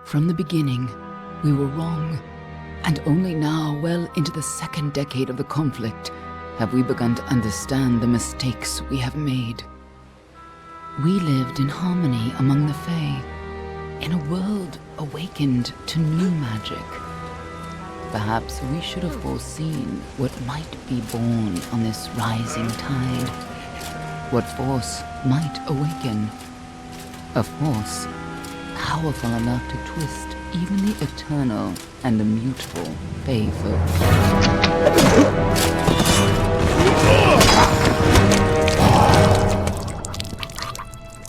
From the beginning, we were wrong. And only now, well into the second decade of the conflict, have we begun to understand the mistakes we have made. We lived in harmony among the Fae, in a world awakened to new magic. Perhaps we should have foreseen what might be born on this rising tide. What force might awaken. A force powerful enough to twist even the eternal and immutable Fae folk.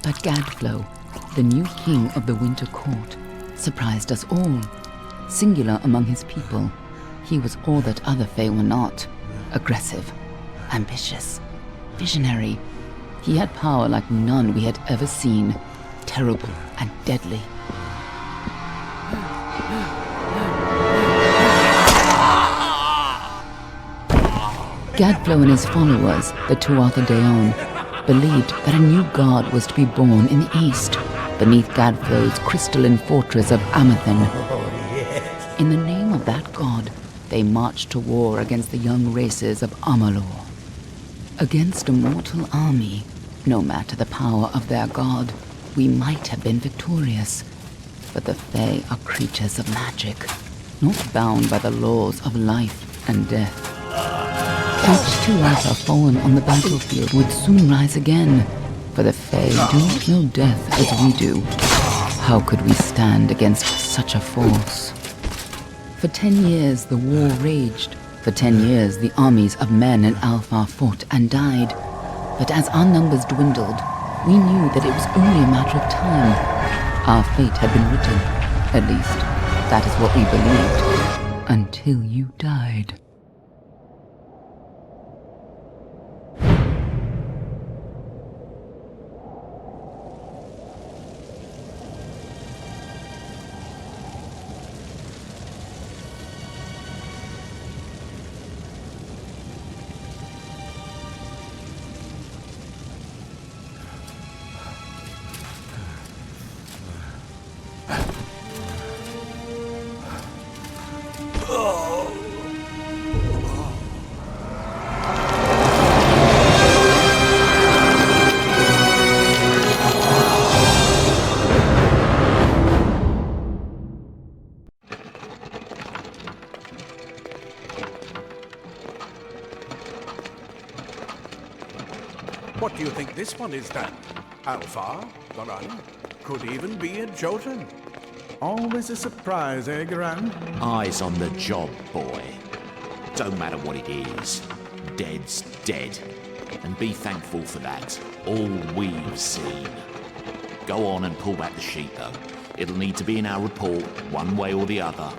But Gadflow, the new king of the Winter Court, surprised us all. Singular among his people, he was all that other Fae were not. Aggressive, ambitious, visionary. He had power like none we had ever seen, terrible and deadly. Gadflow and his followers, the Tuatha Deon, believed that a new god was to be born in the east, beneath Gadflow's crystalline fortress of Amathen. In the name of that god, they marched to war against the young races of Amalur. Against a mortal army, no matter the power of their god, we might have been victorious. But the Fae are creatures of magic, not bound by the laws of life and death. Each Tuatha fallen on the battlefield would soon rise again, for the Fae do not know death as we do. How could we stand against such a force? For 10 years the war raged. For 10 years the armies of Men and Alpha fought and died. But as our numbers dwindled, we knew that it was only a matter of time. Our fate had been written. At least, that is what we believed. Until you died. What do you think this one is then? Alpha, Garan, could even be a Jotun. Always a surprise, eh, Garan? Eyes on the job, boy. Don't matter what it is. Dead's dead. And be thankful for that. All we've seen. Go on and pull back the sheet, though. It'll need to be in our report, one way or the other.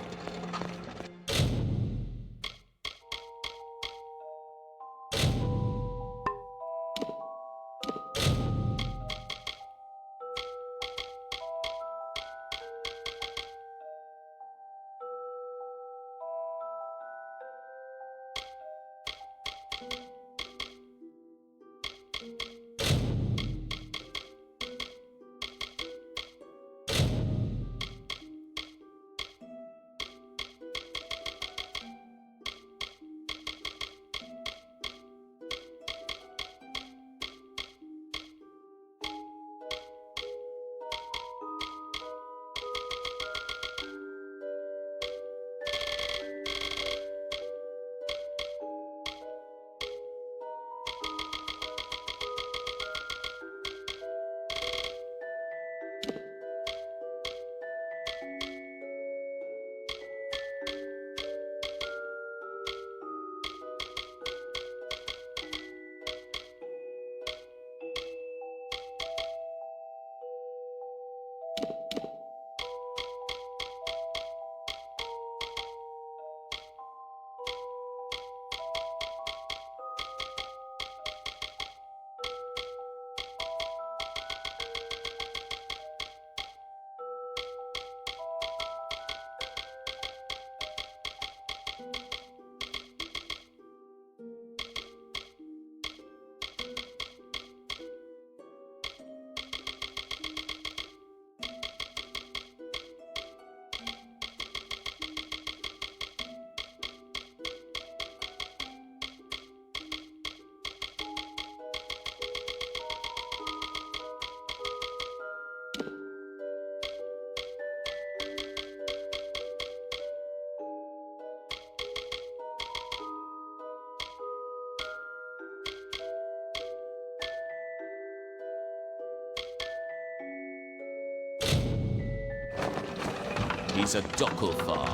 He's a Docklefar.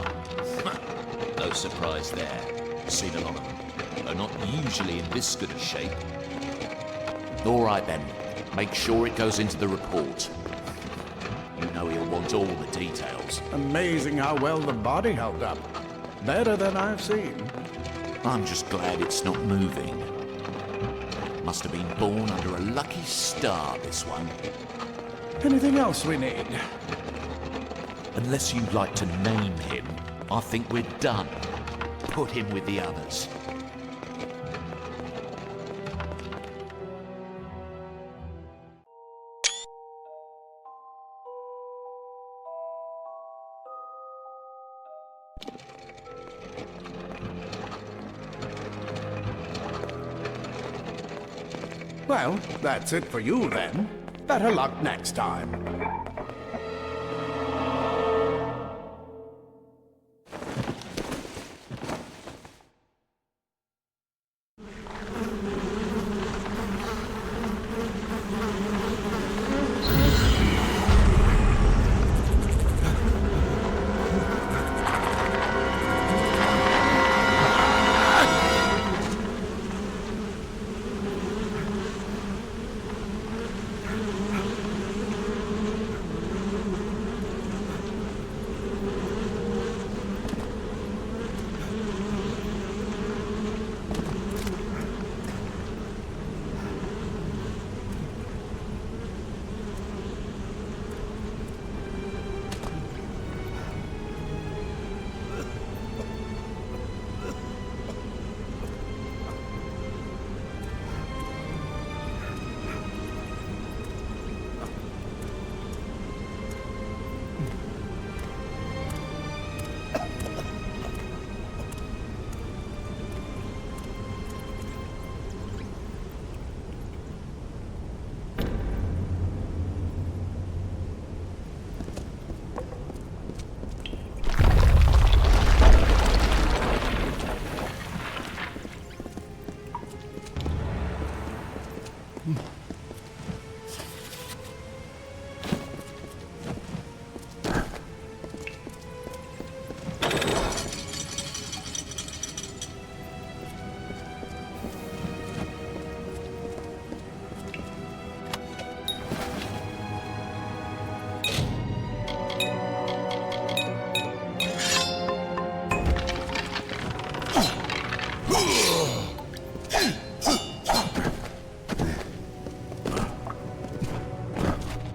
No surprise there. Seen a lot of them. Though not usually in this good a shape. All right then. Make sure it goes into the report. You know he'll want all the details. Amazing how well the body held up. Better than I've seen. I'm just glad it's not moving. Must have been born under a lucky star, this one. Anything else we need? Unless you'd like to name him, I think we're done. Put him with the others. Well, that's it for you then. Better luck next time.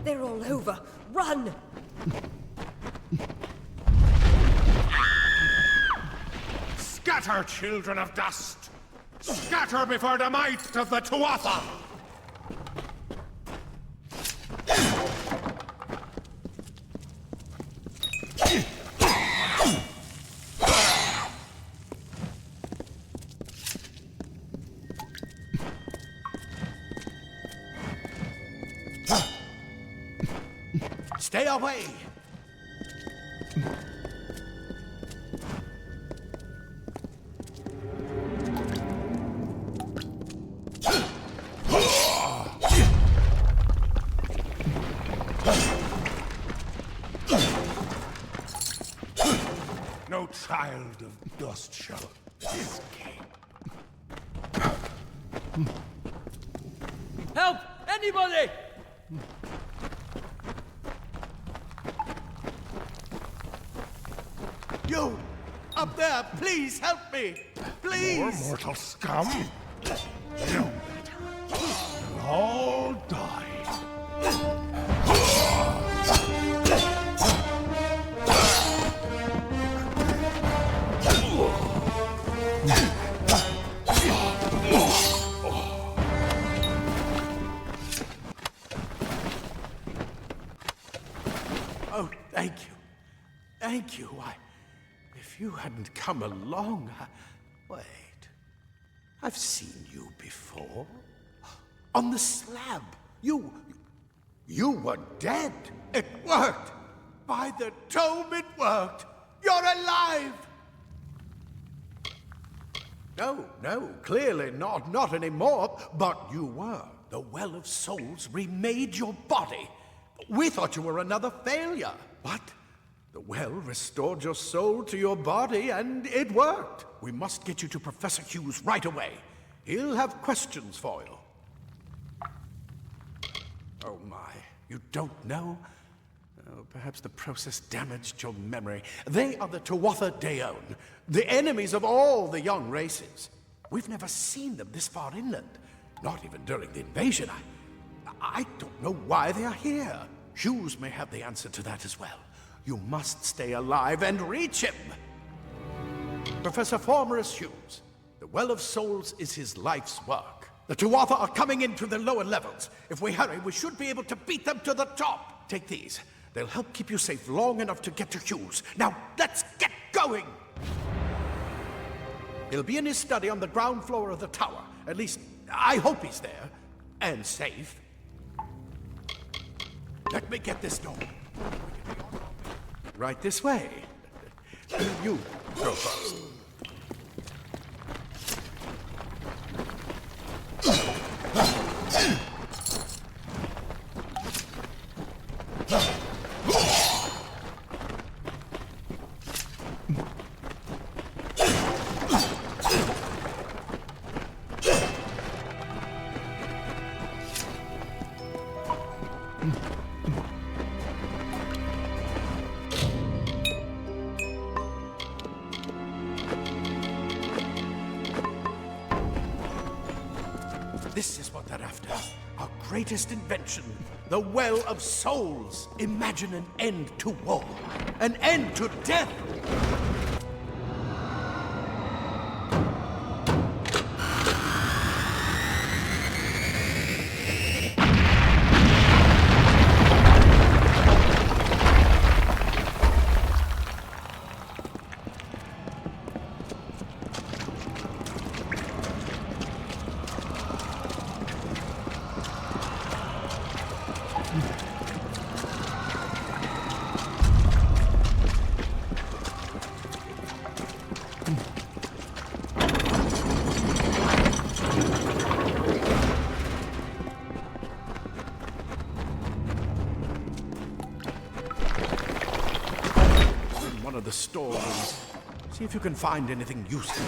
They're all over. Run! Scatter, children of dust! Scatter before the might of the Tuatha! Stay away! No child of dust shall escape. Help! Anybody! You! Up there! Please help me! Please! More mortal scum? No matter. You'll all die. Oh, thank you. Thank you. If you hadn't come along, Wait. I've seen you before. On the slab. You were dead. It worked. By the tome, it worked. You're alive. No, clearly not anymore. But you were. The Well of Souls remade your body. We thought you were another failure. What? The well restored your soul to your body, and it worked. We must get you to Professor Hughes right away. He'll have questions for you. Oh my, you don't know? Oh, perhaps the process damaged your memory. They are the Tuatha Deone, the enemies of all the young races. We've never seen them this far inland, not even during the invasion. I don't know why they are here. Hughes may have the answer to that as well. You must stay alive and reach him. Professor Formerus Hughes, the Well of Souls is his life's work. The Tuatha are coming into the lower levels. If we hurry, we should be able to beat them to the top. Take these. They'll help keep you safe long enough to get to Hughes. Now, let's get going! He'll be in his study on the ground floor of the tower. At least, I hope he's there. And safe. Let me get this door. Right this way. You go first. This is what they're after. Our greatest invention, the Well of Souls. Imagine an end to war, an end to death. One of the storerooms. See if you can find anything useful.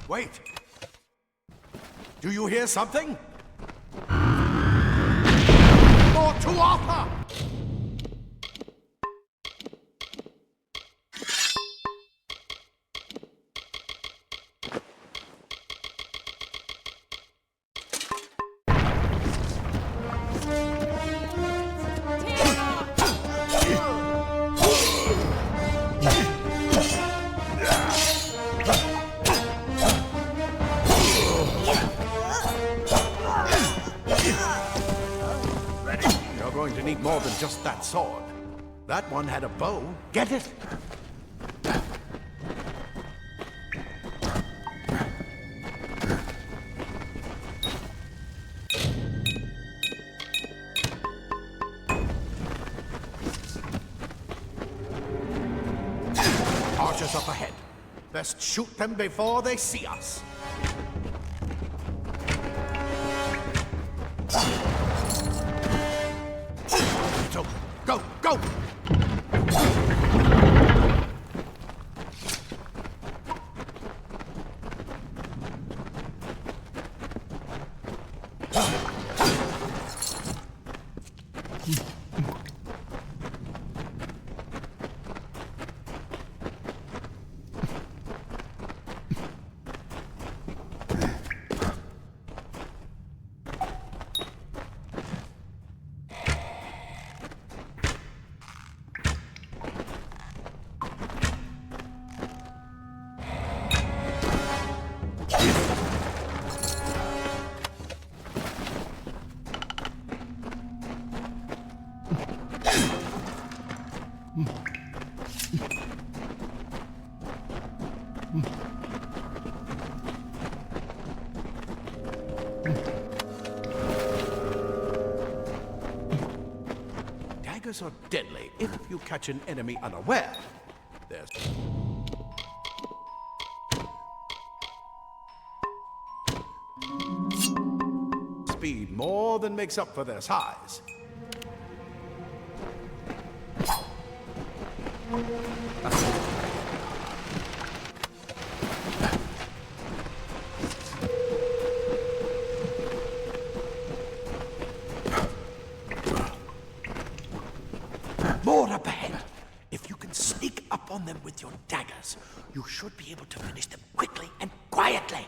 Wait! Do you hear something? More Tuatha! You're going to need more than just that sword. That one had a bow. Get it? Archers up ahead. Best shoot them before they see us. So, go, go! Daggers are deadly if you catch an enemy unaware. There's... speed more than makes up for their size. More up ahead. If you can sneak up on them with your daggers, you should be able to finish them quickly and quietly.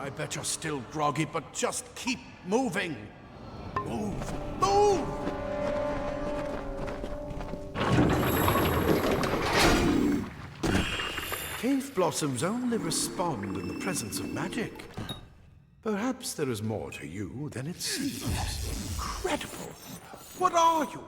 I bet you're still groggy, but just keep moving. Move! Move! Cave blossoms only respond in the presence of magic. Perhaps there is more to you than it seems. Incredible! What are you?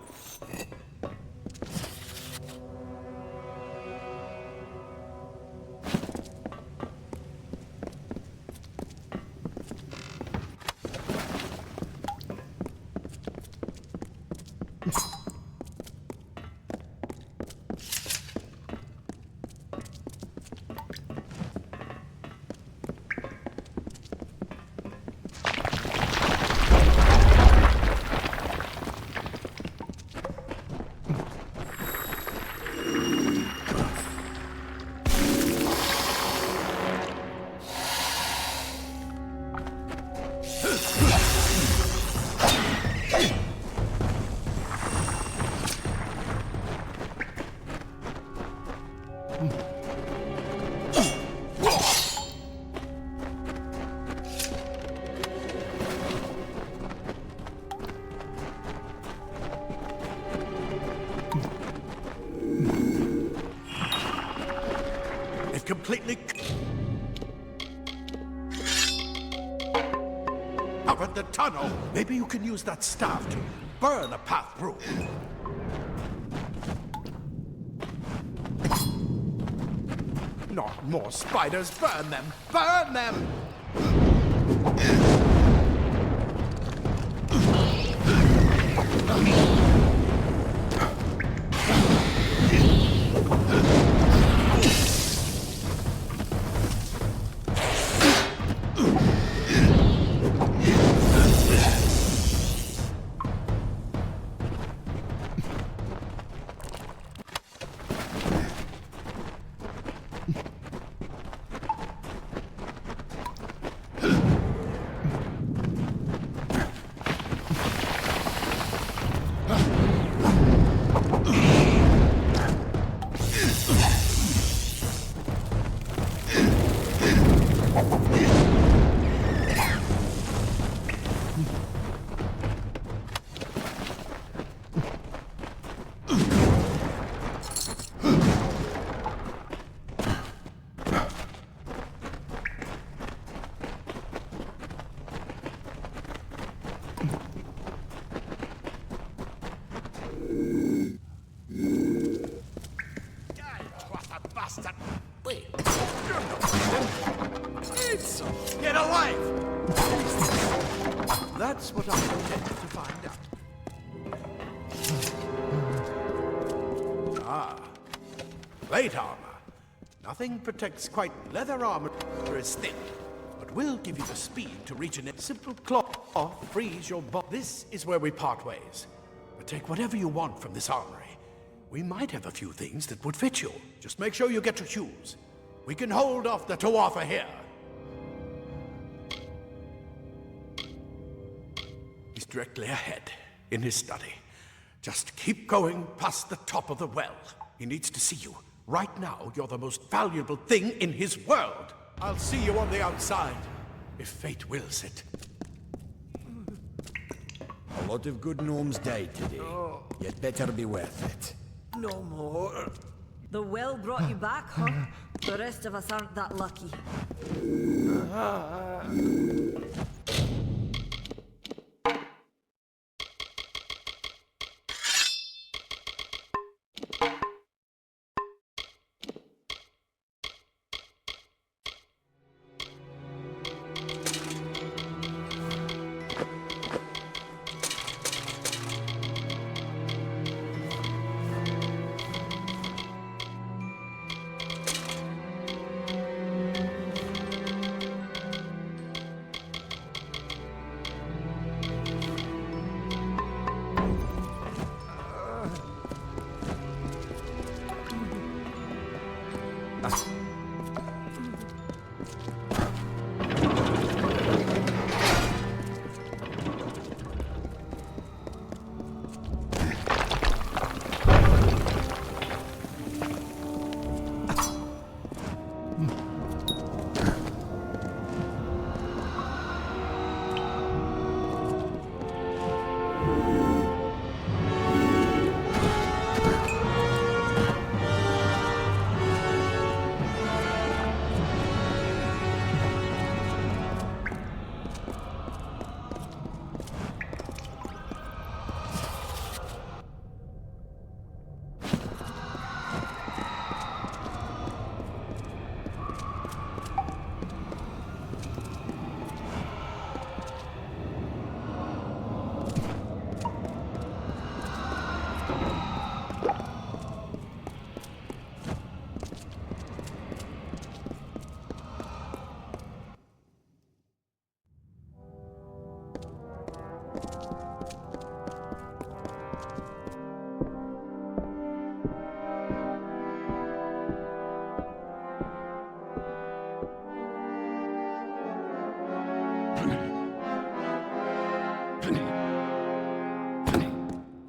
Completely covered the tunnel. Maybe you can use that staff to burn a path through. Not more spiders. Burn them. Burn them. Get alive! That's what I intended to find out. Ah, plate armor. Nothing protects quite leather armor is thin, but will give you the speed to reach a simple claw, freeze your body. This is where we part ways. But take whatever you want from this armory. We might have a few things that would fit you. Just make sure you get your shoes. We can hold off the Tuatha here. He's directly ahead, in his study. Just keep going past the top of the well. He needs to see you. Right now, you're the most valuable thing in his world. I'll see you on the outside, if fate wills it. A lot of good gnomes died today. You'd better be worth it. No more. The well brought you back, huh? The rest of us aren't that lucky.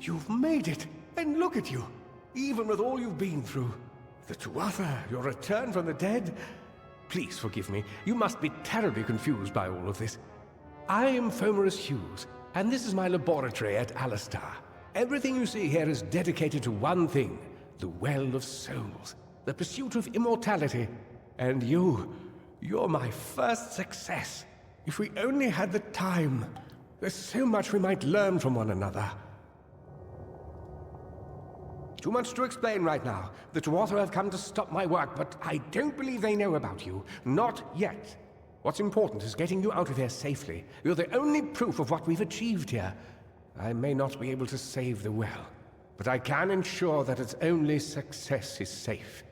You've made it, and look at you, even with all you've been through. The Tuatha, your return from the dead. Please forgive me, you must be terribly confused by all of this. I am Fomerus Hughes, and this is my laboratory at Alistar. Everything you see here is dedicated to one thing, the Well of Souls, the pursuit of immortality. And you're my first success. If we only had the time, there's so much we might learn from one another. Too much to explain right now. The Tuatha have come to stop my work, but I don't believe they know about you. Not yet. What's important is getting you out of here safely. You're the only proof of what we've achieved here. I may not be able to save the well, but I can ensure that its only success is safe.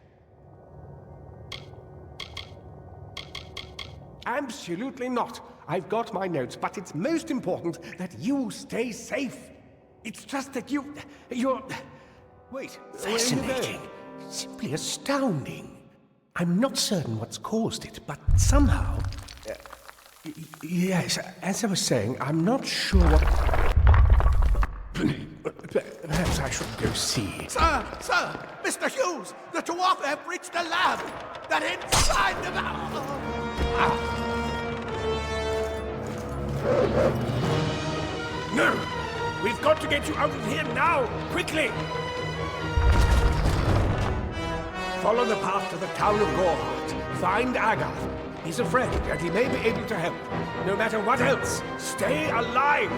Absolutely not. I've got my notes, but it's most important that you stay safe. It's just that you're... Wait, fascinating. Simply astounding. I'm not certain what's caused it, but somehow... yes, as I was saying, I'm not sure what... Perhaps I should go see. Sir! Mr. Hughes! The Tuatha have reached the lab! They're inside the lab! No! We've got to get you out of here now! Quickly! Follow the path to the town of Gorhart. Find Agath. He's a friend, and he may be able to help. No matter what else, stay alive!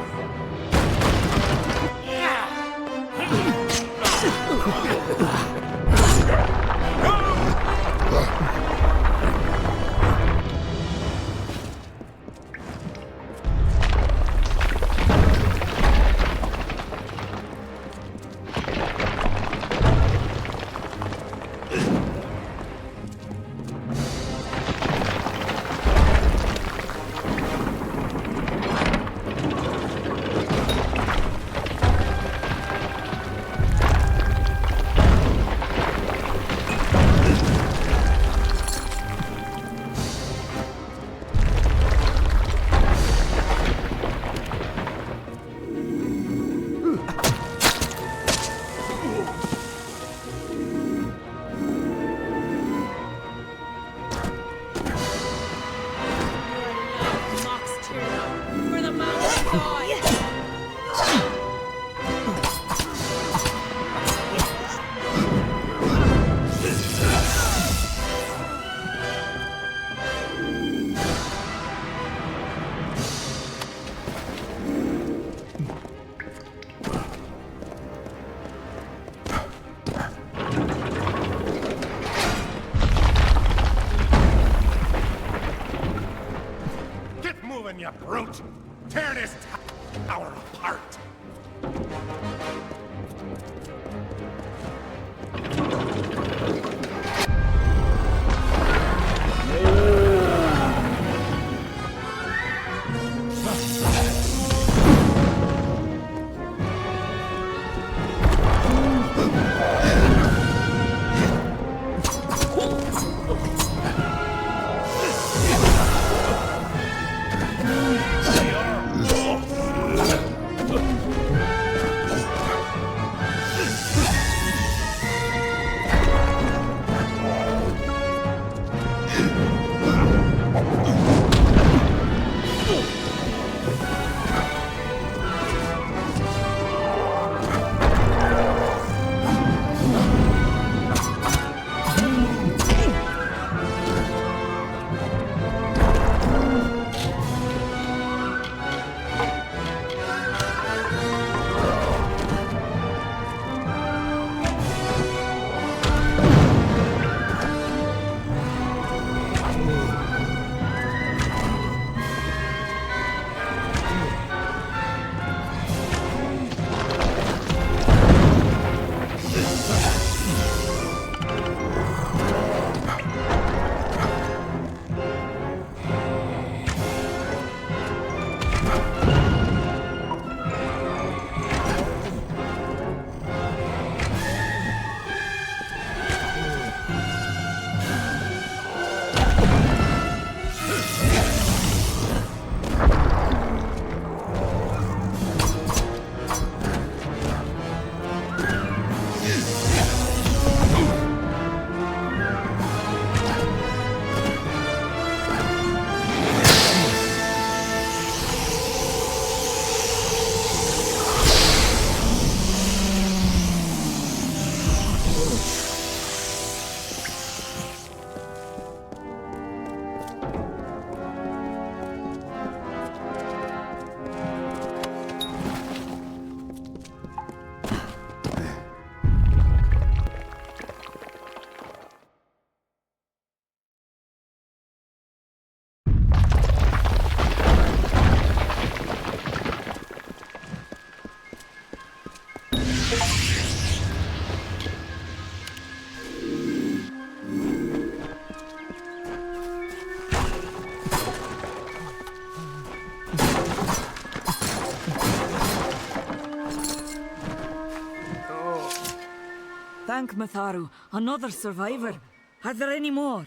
tank, Matharu. Another survivor. Are there any more?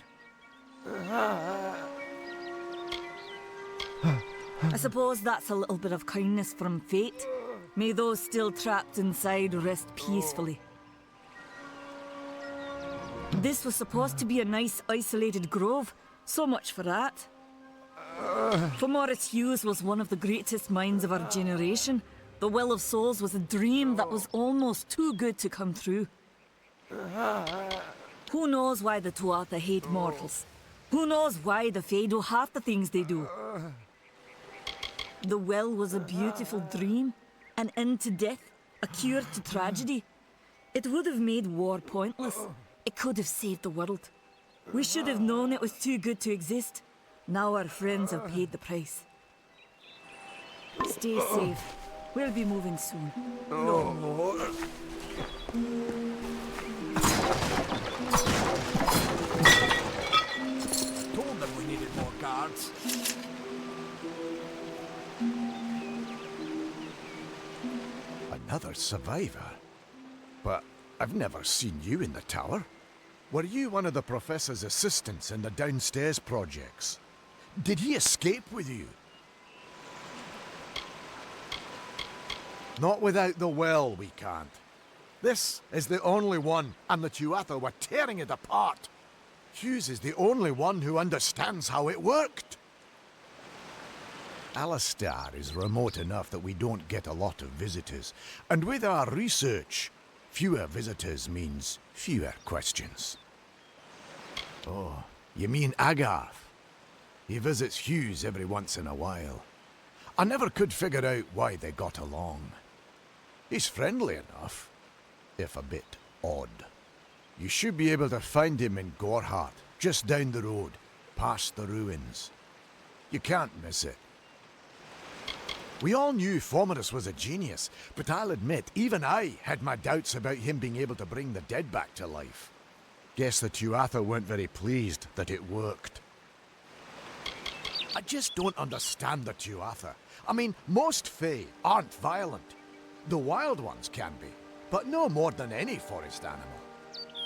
I suppose that's a little bit of kindness from fate. May those still trapped inside rest peacefully. This was supposed to be a nice isolated grove. So much for that. Morris Hughes was one of the greatest minds of our generation. The Well of Souls was a dream that was almost too good to come true. Who knows why the Tuatha hate mortals? Who knows why the Fae do half the things they do? The well was a beautiful dream, an end to death, a cure to tragedy. It would have made war pointless. It could have saved the world. We should have known it was too good to exist. Now our friends have paid the price. Stay safe. We'll be moving soon. No more. Told them we needed more guards. Another survivor? But I've never seen you in the tower. Were you one of the Professor's assistants in the downstairs projects? Did he escape with you? Not without the well, we can't. This is the only one, and the Tuatha were tearing it apart. Hughes is the only one who understands how it worked. Alistar is remote enough that we don't get a lot of visitors, and with our research, fewer visitors means fewer questions. Oh, you mean Agarth? He visits Hughes every once in a while. I never could figure out why they got along. He's friendly enough, if a bit odd. You should be able to find him in Gorhart, just down the road, past the ruins. You can't miss it. We all knew Fomerus was a genius, but I'll admit, even I had my doubts about him being able to bring the dead back to life. Guess the Tuatha weren't very pleased that it worked. I just don't understand the Tuatha. I mean, most Fae aren't violent. The wild ones can be, but no more than any forest animal.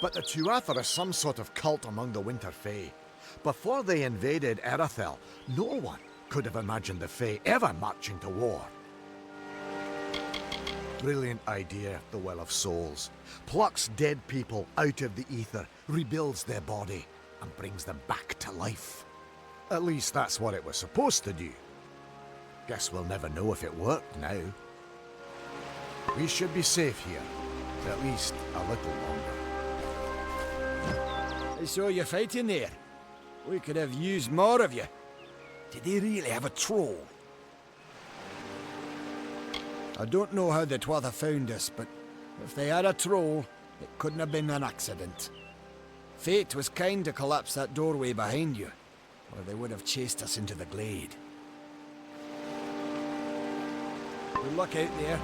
But the Tuatha are some sort of cult among the Winter Fae. Before they invaded Erethel, no one could have imagined the Fae ever marching to war. Brilliant idea, the Well of Souls. Plucks dead people out of the ether, rebuilds their body, and brings them back to life. At least that's what it was supposed to do. Guess we'll never know if it worked now. We should be safe here, at least a little longer. I saw you fighting there. We could have used more of you. Did they really have a troll? I don't know how the Tuatha found us, but if they had a troll, it couldn't have been an accident. Fate was kind to collapse that doorway behind you, or they would have chased us into the glade. Good luck out there.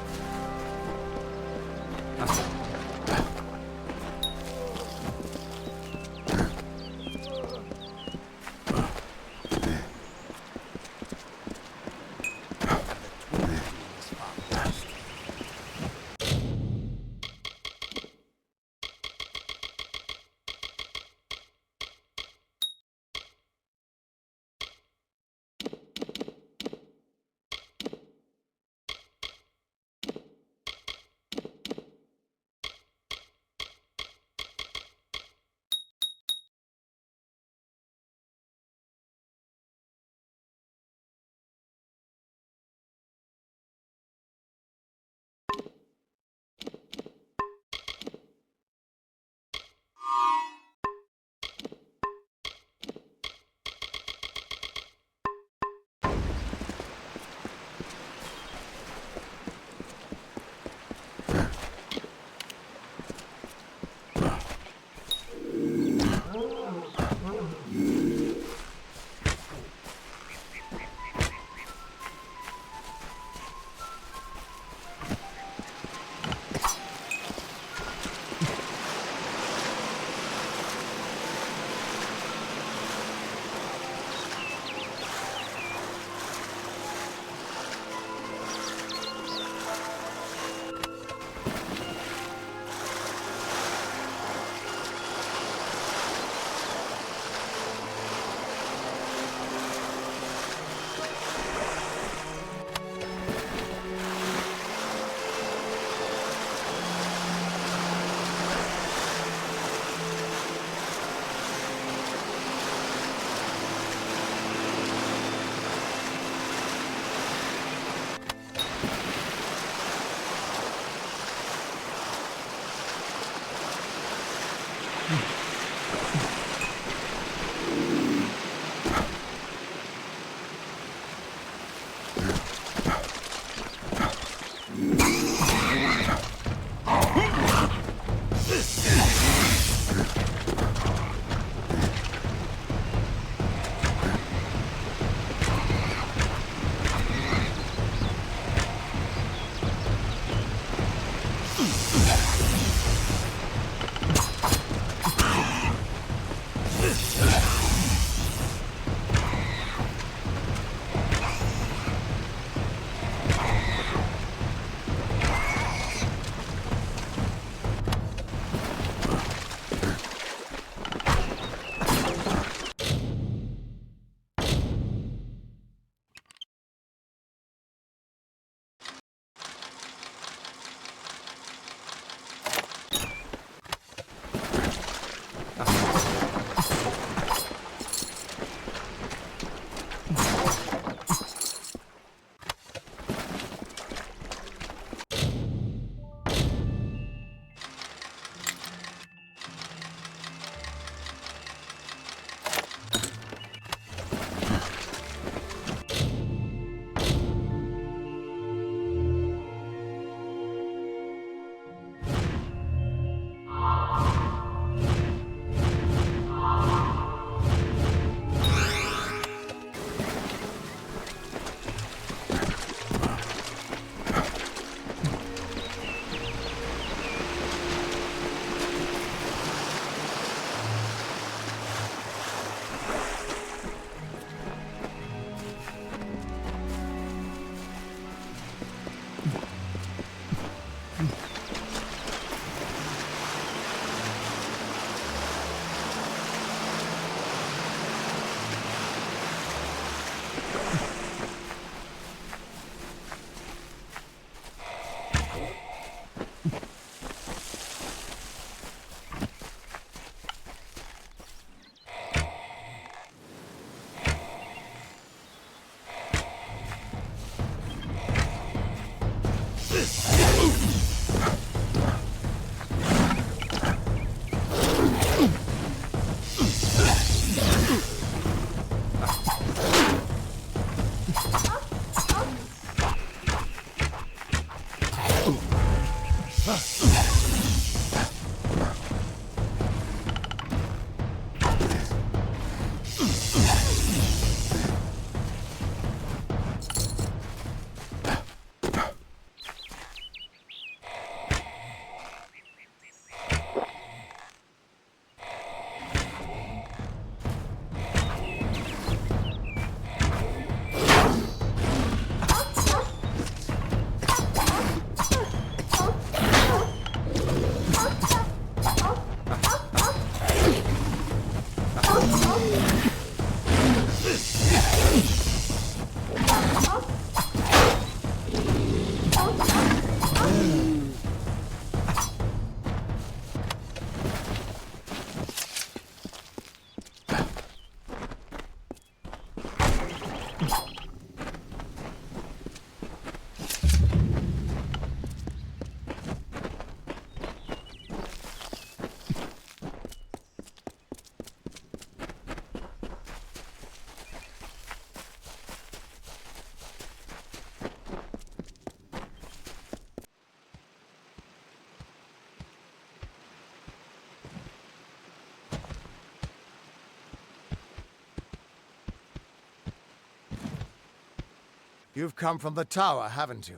You've come from the tower, haven't you?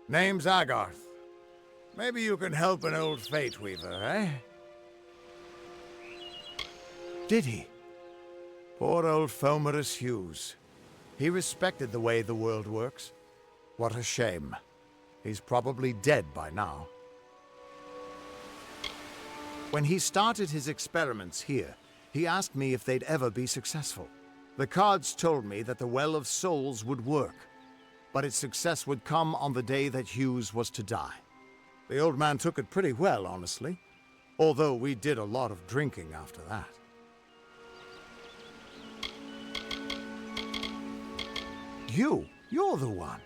Name's Agarth. Maybe you can help an old Fate Weaver, eh? Did he? Poor old Fomerus Hughes. He respected the way the world works. What a shame. He's probably dead by now. When he started his experiments here, he asked me if they'd ever be successful. The cards told me that the Well of Souls would work, but its success would come on the day that Hughes was to die. The old man took it pretty well, honestly, although we did a lot of drinking after that. You're the one.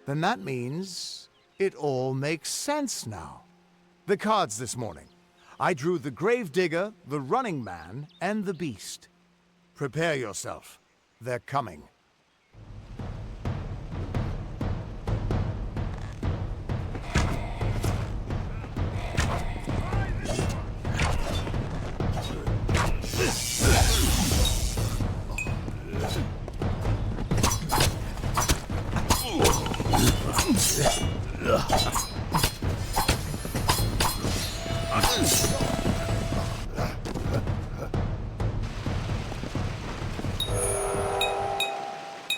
Then that means it all makes sense now. The cards this morning. I drew the Gravedigger, the Running Man, and the Beast. Prepare yourself. They're coming.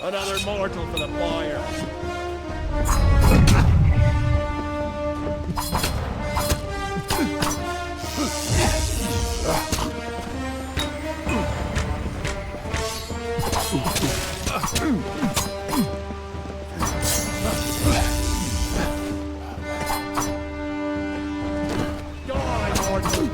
Another mortal for the fire. Die, mortal.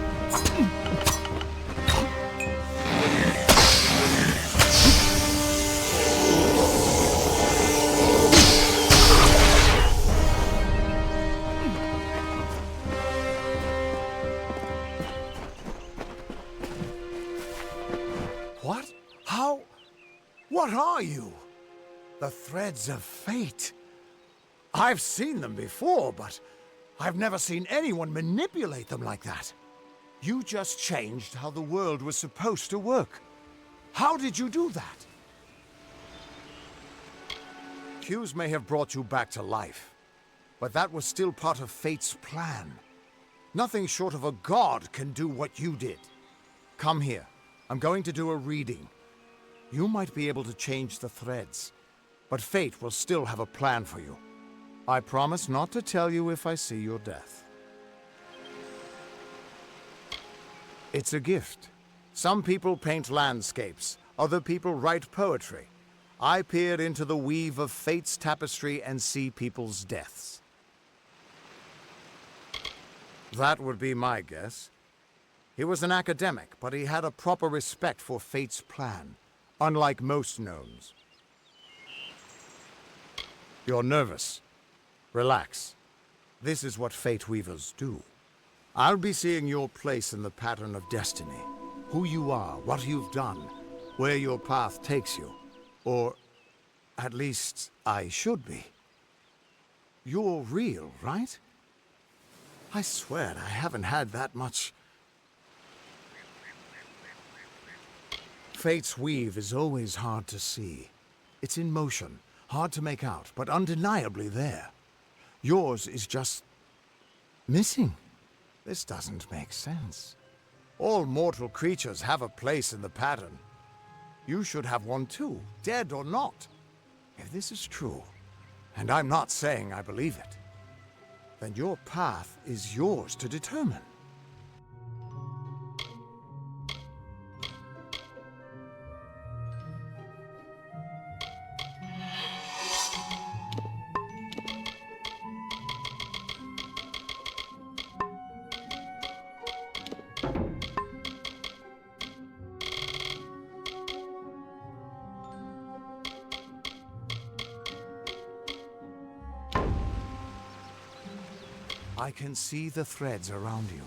What? How? What are you? The threads of fate. I've seen them before, but I've never seen anyone manipulate them like that. You just changed how the world was supposed to work. How did you do that? Hughes may have brought you back to life, but that was still part of fate's plan. Nothing short of a god can do what you did. Come here. I'm going to do a reading. You might be able to change the threads, but fate will still have a plan for you. I promise not to tell you if I see your death. It's a gift. Some people paint landscapes, other people write poetry. I peer into the weave of fate's tapestry and see people's deaths. That would be my guess. He was an academic, but he had a proper respect for fate's plan, unlike most gnomes. You're nervous. Relax. This is what fate weavers do. I'll be seeing your place in the pattern of destiny. Who you are, what you've done, where your path takes you. Or, at least, I should be. You're real, right? I swear I haven't had that much. Fate's weave is always hard to see. It's in motion, hard to make out, but undeniably there. Yours is just missing. This doesn't make sense. All mortal creatures have a place in the pattern. You should have one too, dead or not. If this is true, and I'm not saying I believe it, then your path is yours to determine. I can see the threads around you,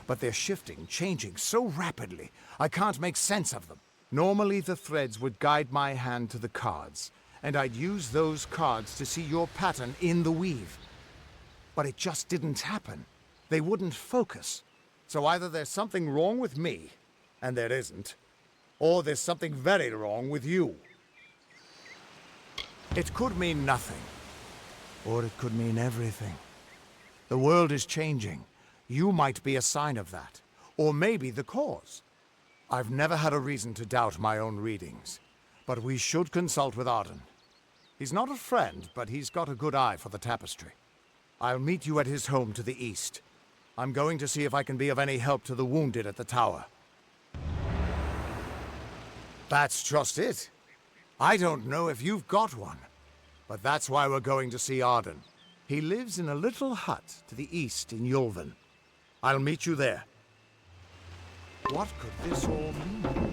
but they're shifting, changing so rapidly, I can't make sense of them. Normally the threads would guide my hand to the cards, and I'd use those cards to see your pattern in the weave. But it just didn't happen. They wouldn't focus. So either there's something wrong with me, and there isn't, or there's something very wrong with you. It could mean nothing. Or it could mean everything. The world is changing. You might be a sign of that. Or maybe the cause. I've never had a reason to doubt my own readings. But we should consult with Arden. He's not a friend, but he's got a good eye for the tapestry. I'll meet you at his home to the east. I'm going to see if I can be of any help to the wounded at the tower. That's just it. I don't know if you've got one, but that's why we're going to see Arden. He lives in a little hut to the east in Yulven. I'll meet you there. What could this all mean?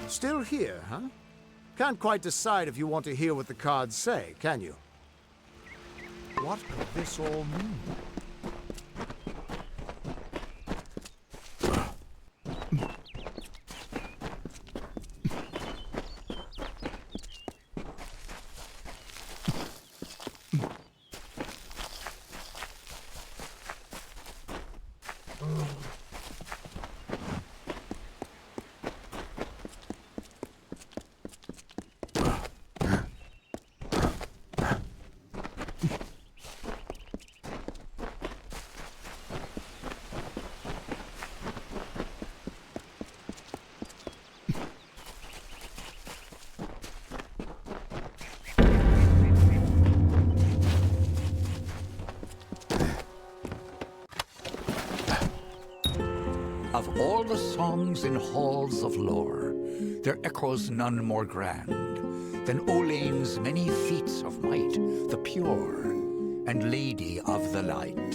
Still here, huh? Can't quite decide if you want to hear what the cards say, can you? What could this all mean? Of all the songs in halls of lore, there echoes none more grand than Olain's many feats of might, the pure and lady of the light.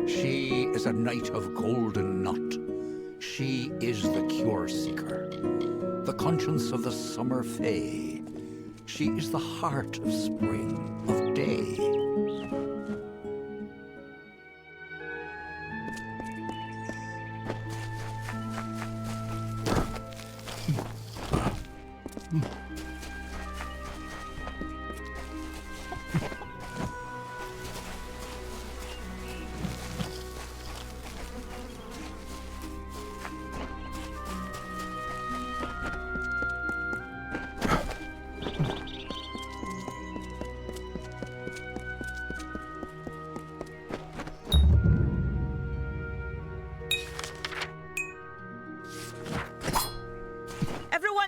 She is a knight of golden knot. She is the cure seeker, the conscience of the summer fae. She is the heart of spring, of day.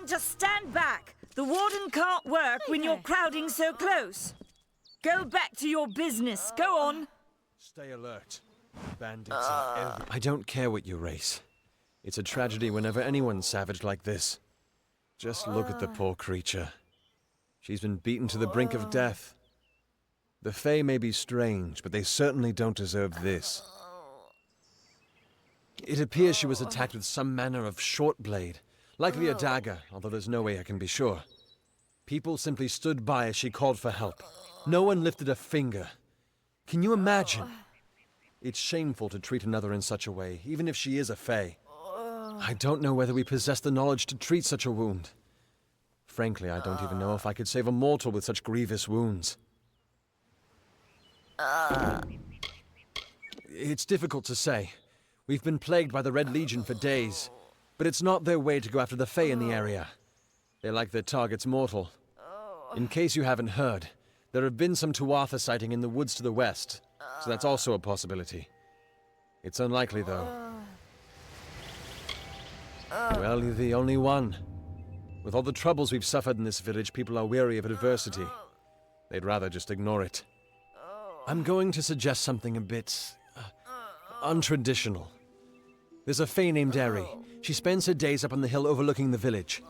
Just stand back. The warden can't work when you're crowding so close. Go back to your business. Go on. Stay alert. Bandits are everywhere. I don't care what you race. It's a tragedy whenever anyone's savage like this. Just look at the poor creature. She's been beaten to the brink of death. The Fae may be strange, but they certainly don't deserve this. It appears she was attacked with some manner of short blade. Likely a dagger, although there's no way I can be sure. People simply stood by as she called for help. No one lifted a finger. Can you imagine? It's shameful to treat another in such a way, even if she is a Fae. I don't know whether we possess the knowledge to treat such a wound. Frankly, I don't even know if I could save a mortal with such grievous wounds. It's difficult to say. We've been plagued by the Red Legion for days. But it's not their way to go after the Fae in the area. They like their targets mortal. In case you haven't heard, there have been some Tuatha sighting in the woods to the west, so that's also a possibility. It's unlikely, though. Well, you're the only one. With all the troubles we've suffered in this village, people are weary of adversity. They'd rather just ignore it. I'm going to suggest something a bit untraditional. There's a Fae named Eri. She spends her days up on the hill overlooking the village.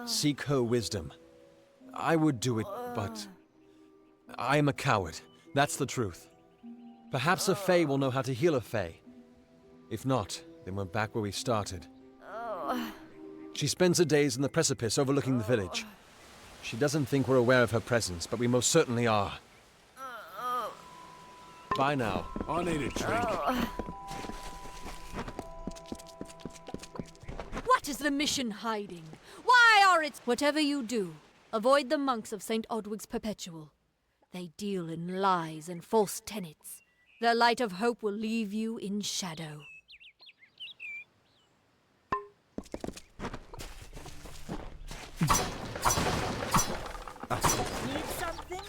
Seek her wisdom. I would do it, but I am a coward. That's the truth. Perhaps a Fae will know how to heal a Fae. If not, then we're back where we started. She spends her days in the precipice overlooking the village. She doesn't think we're aware of her presence, but we most certainly are. Bye now. I need a drink. What is the mission hiding? Why are its... Whatever you do, avoid the monks of St. Odwig's Perpetual. They deal in lies and false tenets. Their light of hope will leave you in shadow. Need something?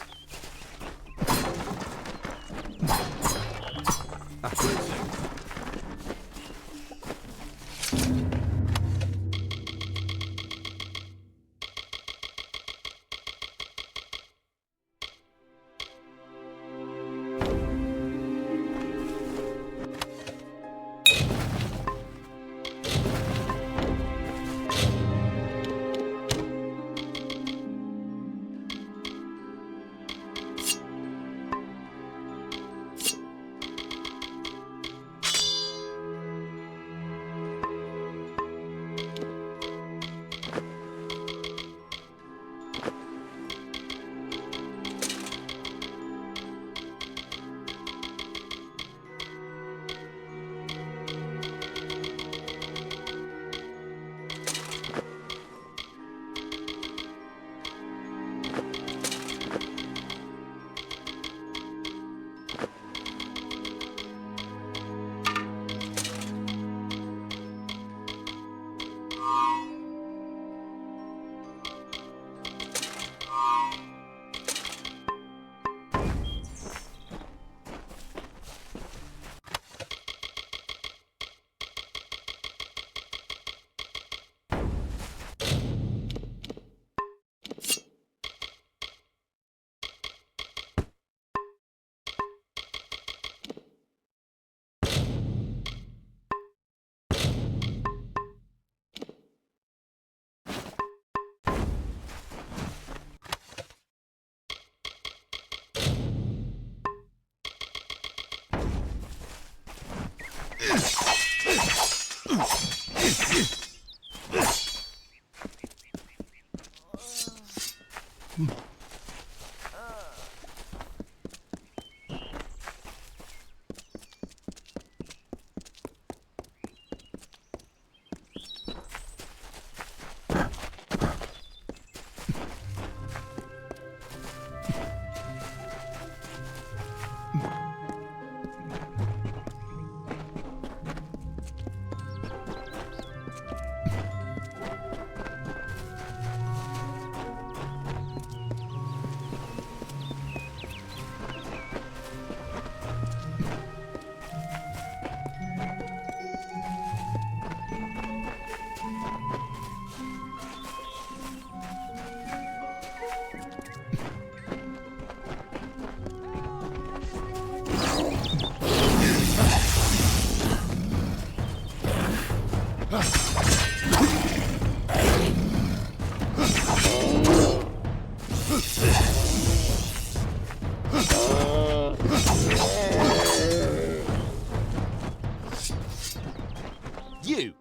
You!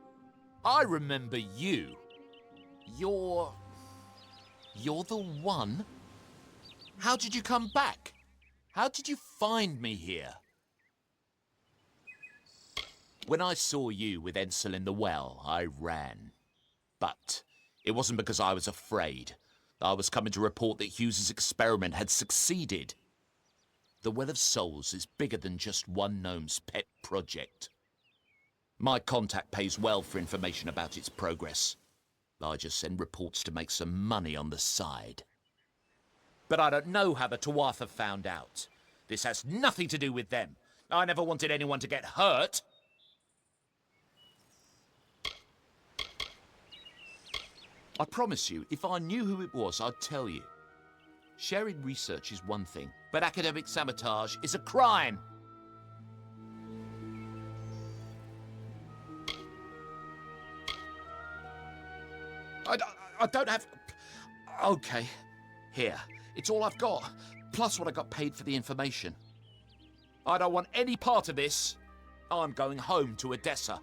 I remember you. You're the one? How did you come back? How did you find me here? When I saw you with Ensel in the well, I ran. But it wasn't because I was afraid. I was coming to report that Hughes's experiment had succeeded. The Well of Souls is bigger than just one gnome's pet project. My contact pays well for information about its progress. I just send reports to make some money on the side. But I don't know how the Tuatha found out. This has nothing to do with them. I never wanted anyone to get hurt. I promise you, if I knew who it was, I'd tell you. Sharing research is one thing, but academic sabotage is a crime. I don't have... Okay, here. It's all I've got, plus what I got paid for the information. I don't want any part of this. I'm going home to Odessa.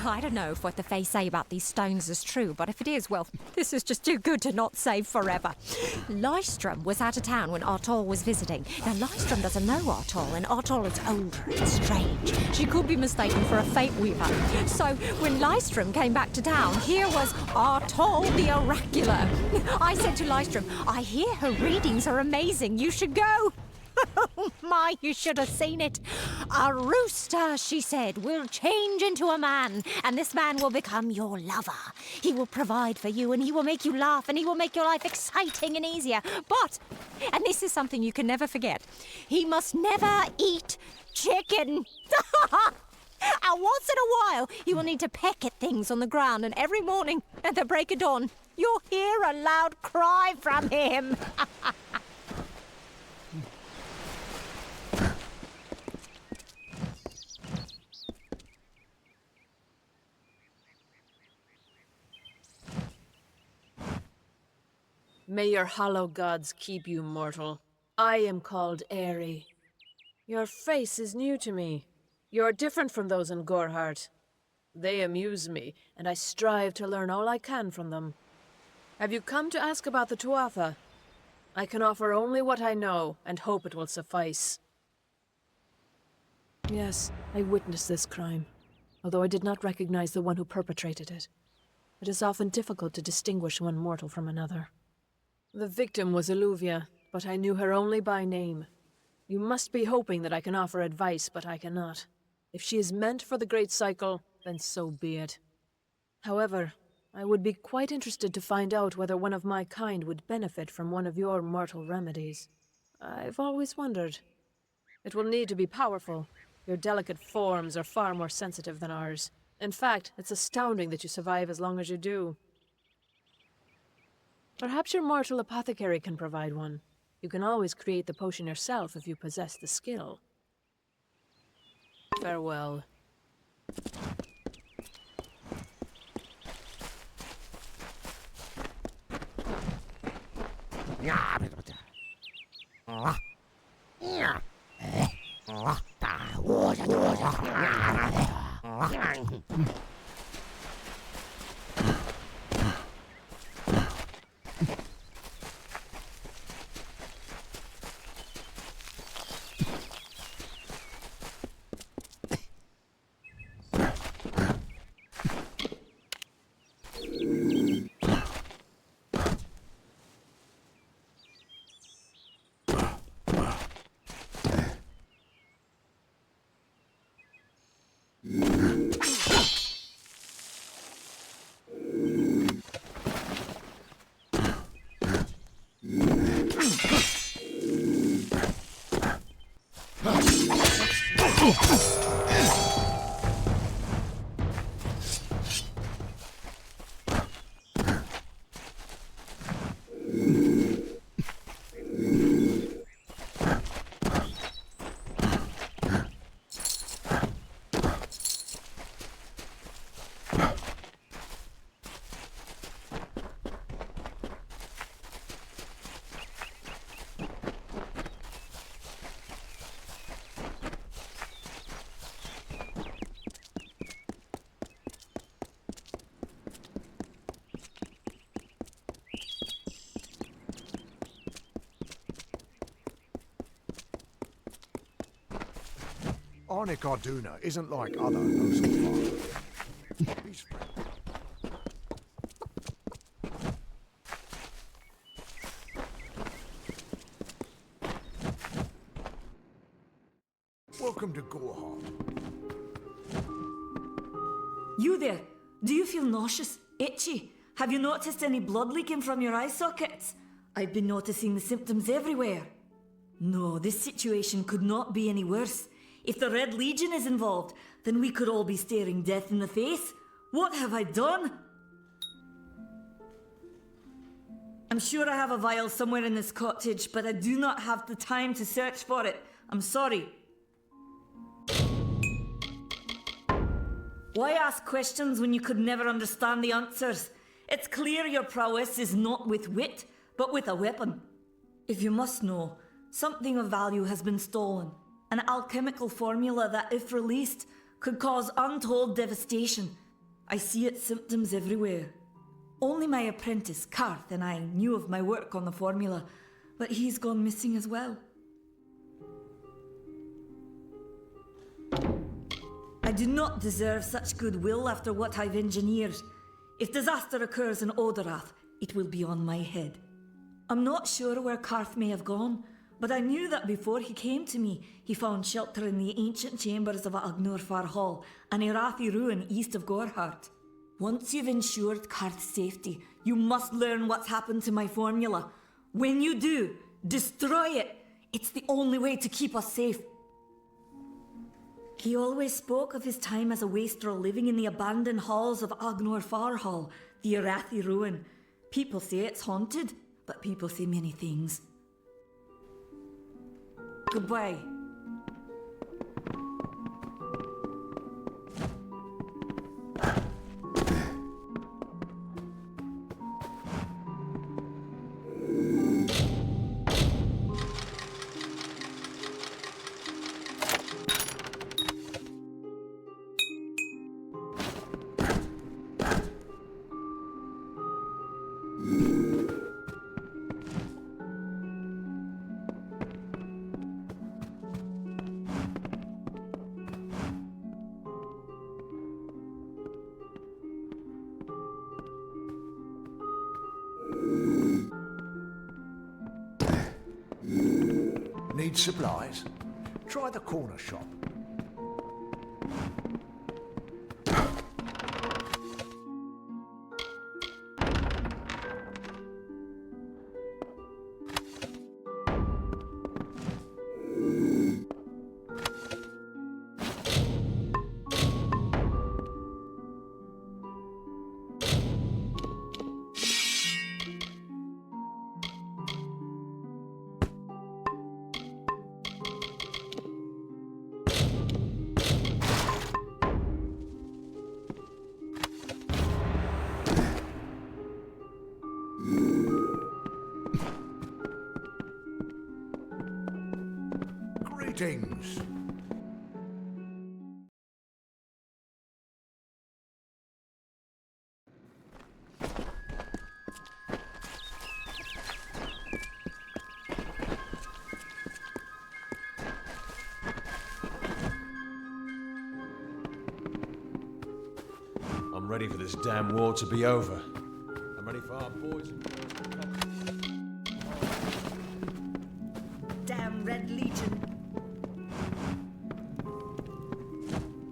I don't know if what the Fae say about these stones is true, but if it is, well, this is just too good to not save forever. Lystrom was out of town when Artol was visiting. Now, Lystrom doesn't know Artol, and Artol is older and strange. She could be mistaken for a Fate Weaver. So, when Lystrom came back to town, here was Artol the Oracular. I said to Lystrom, I hear her readings are amazing. You should go. Oh my, you should have seen it. A rooster, she said, will change into a man, and this man will become your lover. He will provide for you, and he will make you laugh, and he will make your life exciting and easier. But, and this is something you can never forget, he must never eat chicken. And once in a while, he will need to peck at things on the ground, and every morning at the break of dawn, you'll hear a loud cry from him. May your hollow gods keep you, mortal. I am called Aerie. Your face is new to me. You're different from those in Gorhart. They amuse me, and I strive to learn all I can from them. Have you come to ask about the Tuatha? I can offer only what I know, and hope it will suffice. Yes, I witnessed this crime, although I did not recognize the one who perpetrated it. It is often difficult to distinguish one mortal from another. The victim was Illuvia, but I knew her only by name. You must be hoping that I can offer advice, but I cannot. If she is meant for the Great Cycle, then so be it. However, I would be quite interested to find out whether one of my kind would benefit from one of your mortal remedies. I've always wondered. It will need to be powerful. Your delicate forms are far more sensitive than ours. In fact, it's astounding that you survive as long as you do. Perhaps your mortal apothecary can provide one. You can always create the potion yourself if you possess the skill. Farewell. Arnic Arduna isn't like other Nosal farmers. He's friendly. Welcome to Gorhart. You there? Do you feel nauseous? Itchy? Have you noticed any blood leaking from your eye sockets? I've been noticing the symptoms everywhere. No, this situation could not be any worse. If the Red Legion is involved, then we could all be staring death in the face. What have I done? I'm sure I have a vial somewhere in this cottage, but I do not have the time to search for it. I'm sorry. Why ask questions when you could never understand the answers? It's clear your prowess is not with wit, but with a weapon. If you must know, something of value has been stolen. An alchemical formula that, if released, could cause untold devastation. I see its symptoms everywhere. Only my apprentice, Karth, and I knew of my work on the formula, but he's gone missing as well. I do not deserve such goodwill after what I've engineered. If disaster occurs in Odorath, it will be on my head. I'm not sure where Karth may have gone, but I knew that before he came to me, he found shelter in the ancient chambers of Agnurfar Hall, an Irathi ruin east of Gorhart. Once you've ensured Karth's safety, you must learn what's happened to my formula. When you do, destroy it. It's the only way to keep us safe. He always spoke of his time as a wastrel living in the abandoned halls of Agnurfar Hall, the Irathi ruin. People say it's haunted, but people say many things. Goodbye. Need supplies? Try the corner shop. Greetings. I'm ready for this damn war to be over. I'm ready for our boys and girls to come. Damn Red Legion.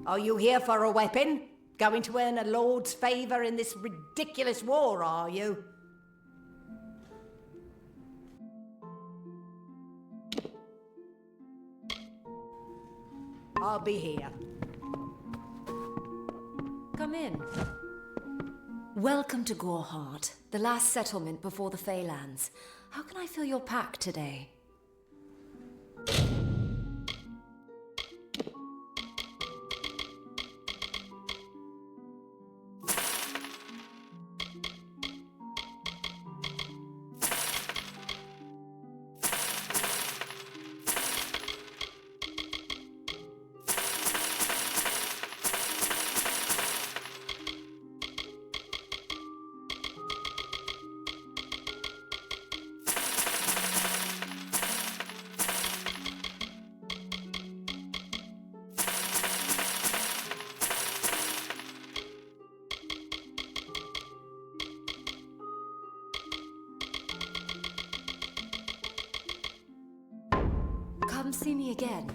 Are you here for a weapon? Going to earn a lord's favour in this ridiculous war, are you? I'll be here. Come in. Welcome to Gorhart, the last settlement before the Feylands. How can I fill your pack today? Come see me again.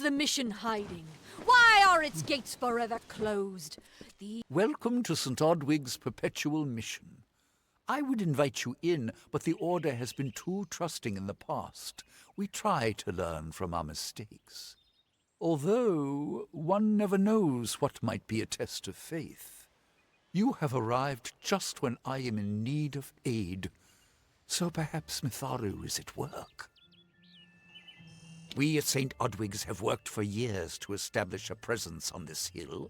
the mission hiding? Why are its gates forever closed? Welcome to St. Odwig's perpetual mission. I would invite you in, but the Order has been too trusting in the past. We try to learn from our mistakes. Although one never knows what might be a test of faith. You have arrived just when I am in need of aid, so perhaps Mitharu is at work. We at St. Odwig's have worked for years to establish a presence on this hill.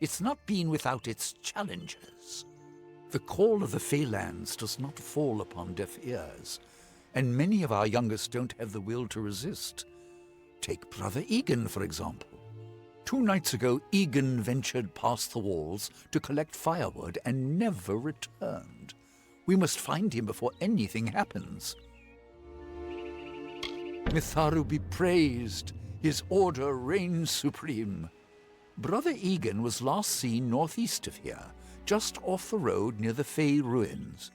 It's not been without its challenges. The call of the Feylands does not fall upon deaf ears, and many of our youngest don't have the will to resist. Take Brother Egan, for example. 2 nights ago, Egan ventured past the walls to collect firewood and never returned. We must find him before anything happens. Mitharu be praised. His order reigns supreme. Brother Egan was last seen northeast of here, just off the road near the Fey ruins.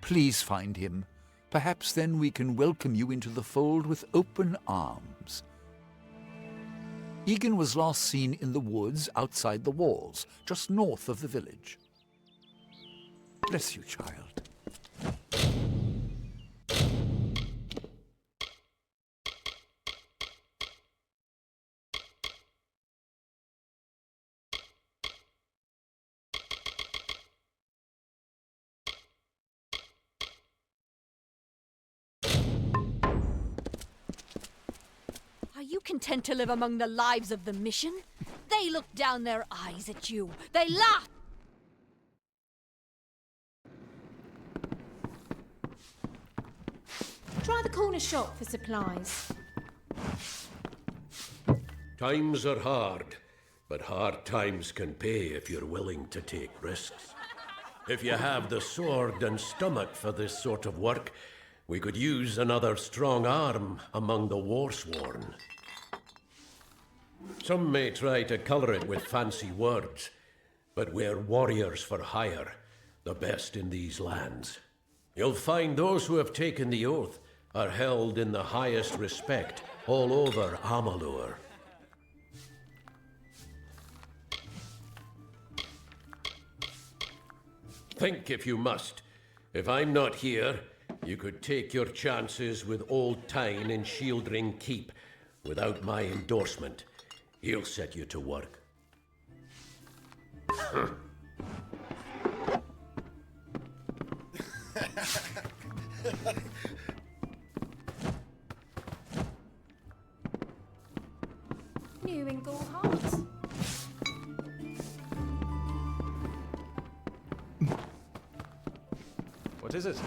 Please find him. Perhaps then we can welcome you into the fold with open arms. Egan was last seen in the woods outside the walls, just north of the village. Bless you, child. Are you content to live among the lives of the mission? They look down their eyes at you. They laugh! Try the corner shop for supplies. Times are hard, but hard times can pay if you're willing to take risks. If you have the sword and stomach for this sort of work, we could use another strong arm among the war-sworn. Some may try to colour it with fancy words, but we're warriors for hire, the best in these lands. You'll find those who have taken the oath are held in the highest respect all over Amalur. Think if you must. If I'm not here, you could take your chances with Old Tyne in Shieldring Keep without my endorsement. He'll set you to work. New in Gorehart. What is it?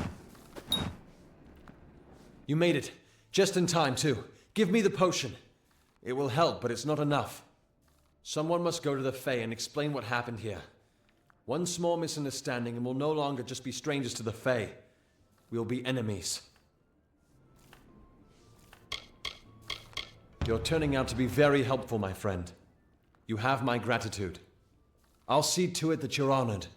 You made it. Just in time, too. Give me the potion. It will help, but it's not enough. Someone must go to the Fae and explain what happened here. One small misunderstanding and we'll no longer just be strangers to the Fae. We'll be enemies. You're turning out to be very helpful, my friend. You have my gratitude. I'll see to it that you're honored.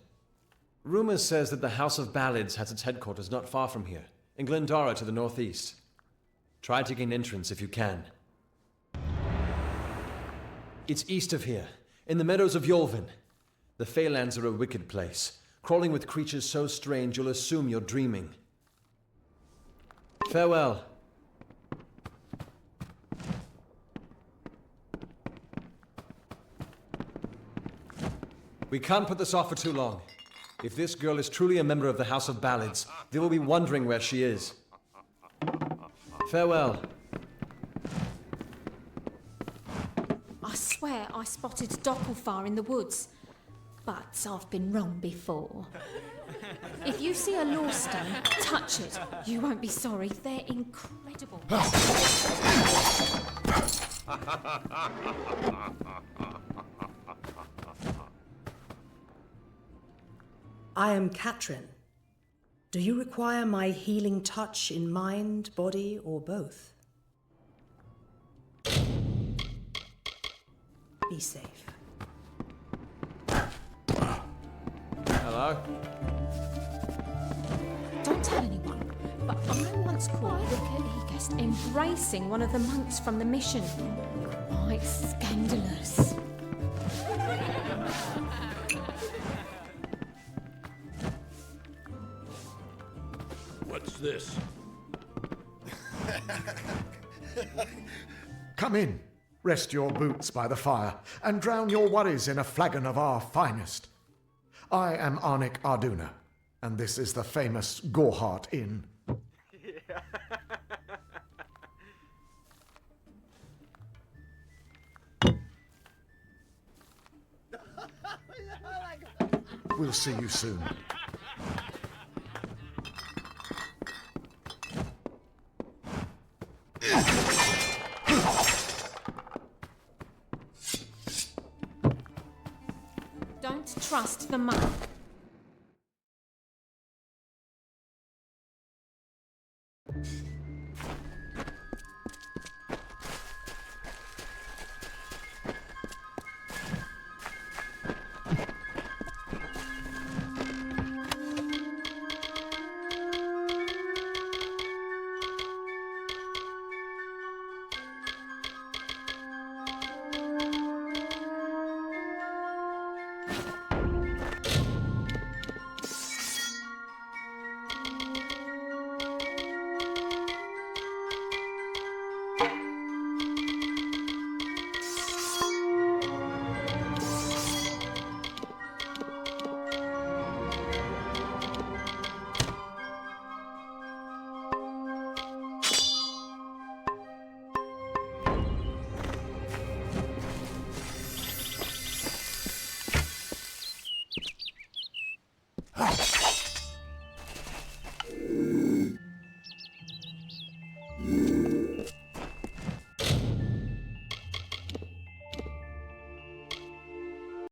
Rumor says that the House of Ballads has its headquarters not far from here, in Glendara to the northeast. Try to gain entrance if you can. It's east of here, in the meadows of Yolvin. The Feylands are a wicked place, crawling with creatures so strange you'll assume you're dreaming. Farewell. We can't put this off for too long. If this girl is truly a member of the House of Ballads, they will be wondering where she is. Farewell. I swear I spotted Doppelfar in the woods, but I've been wrong before. If you see a lawstone, touch it. You won't be sorry. They're incredible. I am Katrin. Do you require my healing touch in mind, body, or both? Be safe. Hello? Don't tell anyone, but I once caught Vicar Egest embracing one of the monks from the mission. quite scandalous. What's this? Come in, rest your boots by the fire, and drown your worries in a flagon of our finest. I am Arnik Arduna, and this is the famous Goreheart Inn. We'll see you soon. Don't trust the monk.